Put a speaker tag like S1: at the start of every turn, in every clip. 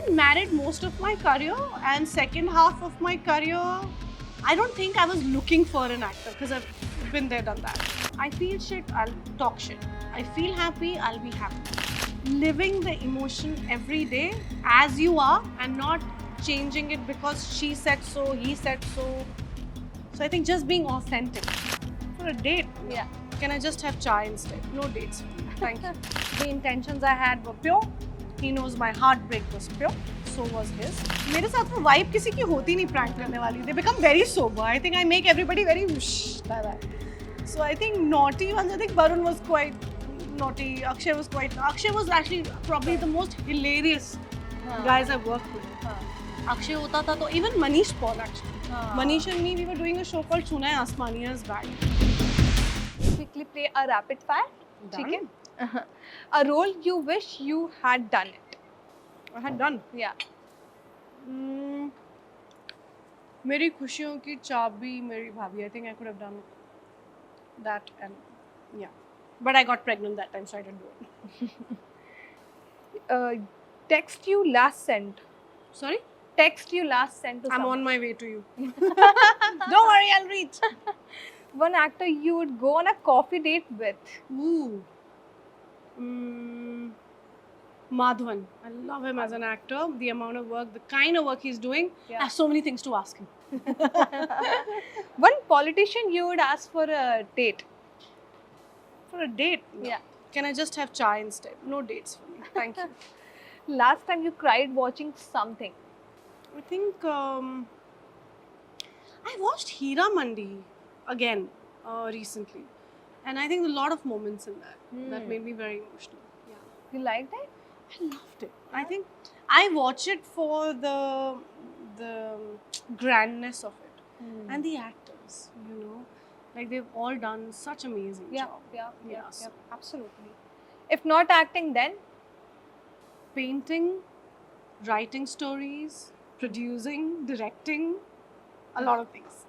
S1: been married most of my career, and second half of my career, I don't think I was looking for an actor because I've been there, done that. I feel shit, I'll talk shit. I feel happy, I'll be happy. Living the emotion every day as you are and not changing it because she said so, he said so. So I think just being authentic. For a date,
S2: Yeah.
S1: can I just have chai instead? No dates. Thank you. The intentions I had were pure. He knows my heartbreak was pure. So was his. मेरे साथ वो vibe किसी की होती नहीं prank करने वाली. They become very sober. I think I make everybody very whoosh like that. So I think naughty ones. I think Varun was quite naughty. Akshay was quite. Akshay was actually probably the most hilarious guys I've worked with. Akshay होता था तो even Manish Paul actually. Manish and me, we were doing a show called Chuna Hai Asmani years back.
S2: Quickly play a rapid fire.
S1: Done.
S2: ठीक है? A role you wish you had done it.
S1: I had done.
S2: Yeah.
S1: मेरी खुशियों की चाबी मेरी भाभी. I think I could have done that and yeah. But I got pregnant that time, so I didn't do it.
S2: Text you last sent.
S1: Sorry?
S2: Text you last sent to
S1: I'm
S2: someone.
S1: on my way to you. Don't worry, I'll reach.
S2: One actor you would go on a coffee date with.
S1: Ooh. Madhavan. I love him as an actor. The amount of work, the kind of work he's doing.
S2: Yeah.
S1: I have so many things to ask him.
S2: One politician you would ask for a date.
S1: For a date? No.
S2: Yeah.
S1: Can I just have chai instead? No dates for me. Thank you.
S2: Last time you cried watching something.
S1: I think I watched Hira Mandi again recently, and I think a lot of moments in that made me very emotional. Yeah,
S2: You liked it?
S1: I loved it. I think I watch it for the grandness of it and the actors. You know, like they've all done such amazing job.
S2: Yeah,
S1: so
S2: absolutely. If not acting, then
S1: painting, writing stories, producing, directing, a lot of things.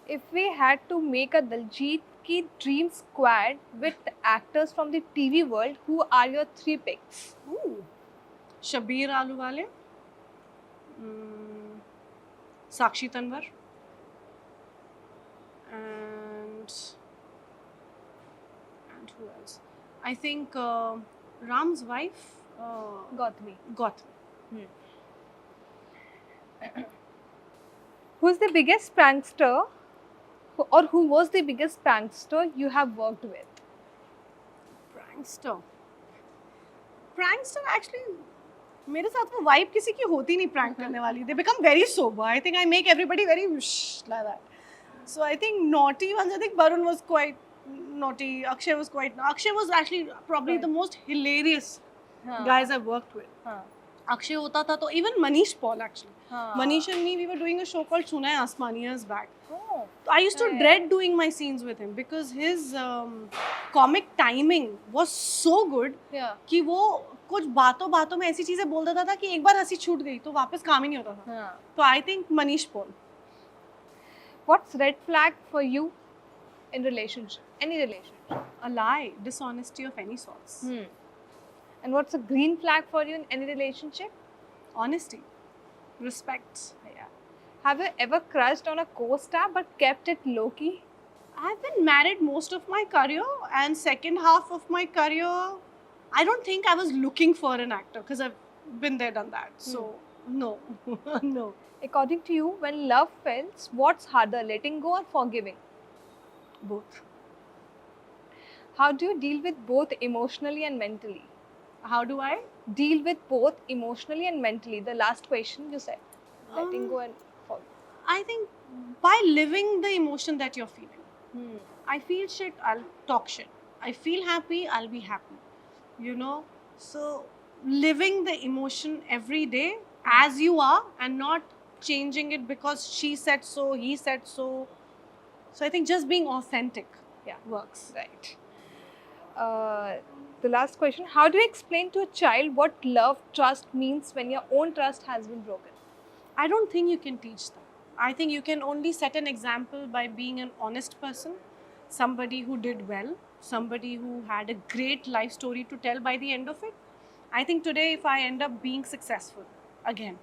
S2: if we had to make a Diljit ki dream squad with actors from the TV world, who are your 3 picks?
S1: Ooh. Shabir Aluwale, Sakshi Tanwar, and who else? I think Ram's wife,
S2: Gautami.
S1: Gautami.
S2: Who's the biggest prankster, or who was the biggest prankster you have worked with?
S1: Prankster actually मेरे साथ वो vibe किसी की होती नहीं prank करने वाली. They become very sober. I think I make everybody very whoosh like that. So I think naughty ones. I think Varun was quite naughty. Akshay was actually probably the most hilarious guys I've worked with. Akshay होता था तो even Manish Paul actually. Manish and me, we were doing a show called Chuna Hai Asmani years back.
S2: Oh.
S1: I used to dread doing my scenes with him because his comic timing was so good
S2: Yeah.
S1: कि वो कुछ बातों में ऐसी चीजें बोल देता था कि एक बार हंसी छूट गई तो वापस काम ही नहीं होता था. तो I think Manish Paul.
S2: What's red flag for you in relationship? Any relationship?
S1: A lie, dishonesty of any sorts.
S2: And what's a green flag for you in any relationship?
S1: Honesty, respect.
S2: Yeah. Have you ever crushed on a co-star but kept it low-key?
S1: I've been married most of my career, and second half of my career, I don't think I was looking for an actor because I've been there, done that. So no, no.
S2: According to you, when love fails, what's harder, letting go or forgiving?
S1: Both.
S2: How do you deal with both emotionally and mentally?
S1: How do I?
S2: Deal with both emotionally and mentally. The last question you said. Letting go and forgiving.
S1: I think by living the emotion that you're feeling. I feel shit, I'll talk shit. I feel happy, I'll be happy. You know? So living the emotion every day as you are and not changing it because she said so, he said so. So I think just being authentic works.
S2: Right. The last question. How do you explain to a child what love, trust means when your own trust has been broken?
S1: I don't think you can teach that. I think you can only set an example by being an honest person, somebody who did well, somebody who had a great life story to tell by the end of it. I think today, if I end up being successful again,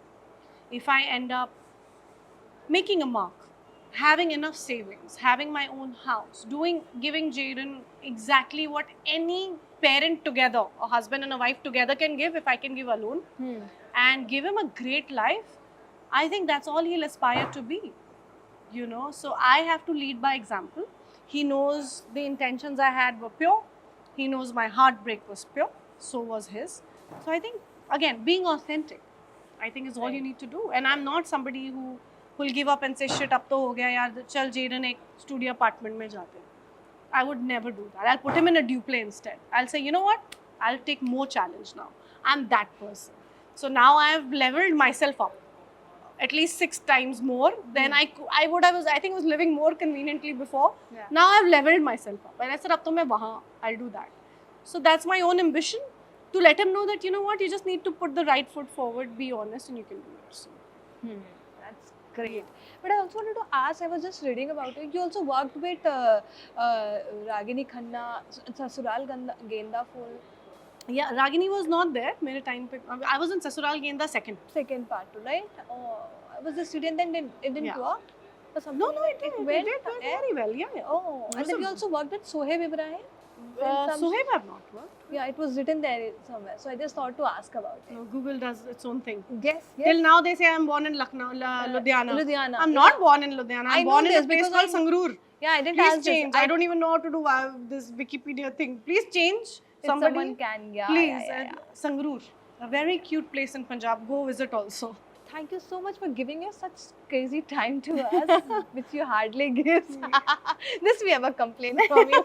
S1: if I end up making a mark, having enough savings, having my own house, giving Jaden exactly what any parent together, a husband and a wife together can give, if I can give alone, and give him a great life, I think that's all he'll aspire to be. You know, so I have to lead by example. He knows the intentions I had were pure. He knows my heartbreak was pure. So was his. So I think, again, being authentic, I think is all you
S2: Right.
S1: need to do. And I'm not somebody who will give up and say, shit, ab to ho gaya yaar, chal Jaden ek studio apartment mein jaate. I would never do that. I'll put him in a duplex instead. I'll say, you know what? I'll take more challenge now. I'm that person. So now I've leveled myself up at least 6 times more than I think I was living more conveniently before.
S2: Yeah.
S1: Now I've leveled myself up. And I said, ab to main wahan, I'll do that. So that's my own ambition, to let him know that, you know what, you just need to put the right foot forward, be honest, and you can do it. So,
S2: That's great. But I also wanted to ask, I was just reading about it. You also worked with Ragini Khanna, Sasural Genda Phul,
S1: yeah, Ragini was not there. Mere time pe, I was in Sasural Genda second.
S2: second part too, right? Oh, I was the student then it didn't
S1: Yeah.
S2: work? Or something
S1: No,
S2: like
S1: it
S2: went
S1: did very well. Yeah, yeah.
S2: Oh, and then you also worked with Sohaib Ibrahim? some-
S1: Sohaib I've not worked.
S2: Yeah, it was written there somewhere. So I just thought to ask about it.
S1: No, Google does its own thing.
S2: Yes,
S1: Till now they say I'm born in Lucknow, Ludhiana.
S2: Ludhiana.
S1: I'm not born in Ludhiana.
S2: I
S1: I'm
S2: know
S1: born in
S2: this
S1: a place
S2: because
S1: called Sangrur.
S2: Yeah, I didn't
S1: Please
S2: ask this.
S1: change. I don't even know how to do this Wikipedia thing. Please change.
S2: If
S1: Somebody,
S2: someone can, yeah.
S1: please.
S2: yeah.
S1: Sangrur, a very cute place in Punjab. Go visit also.
S2: Thank you so much for giving us such crazy time to us, which you hardly give. This we ever complain from you.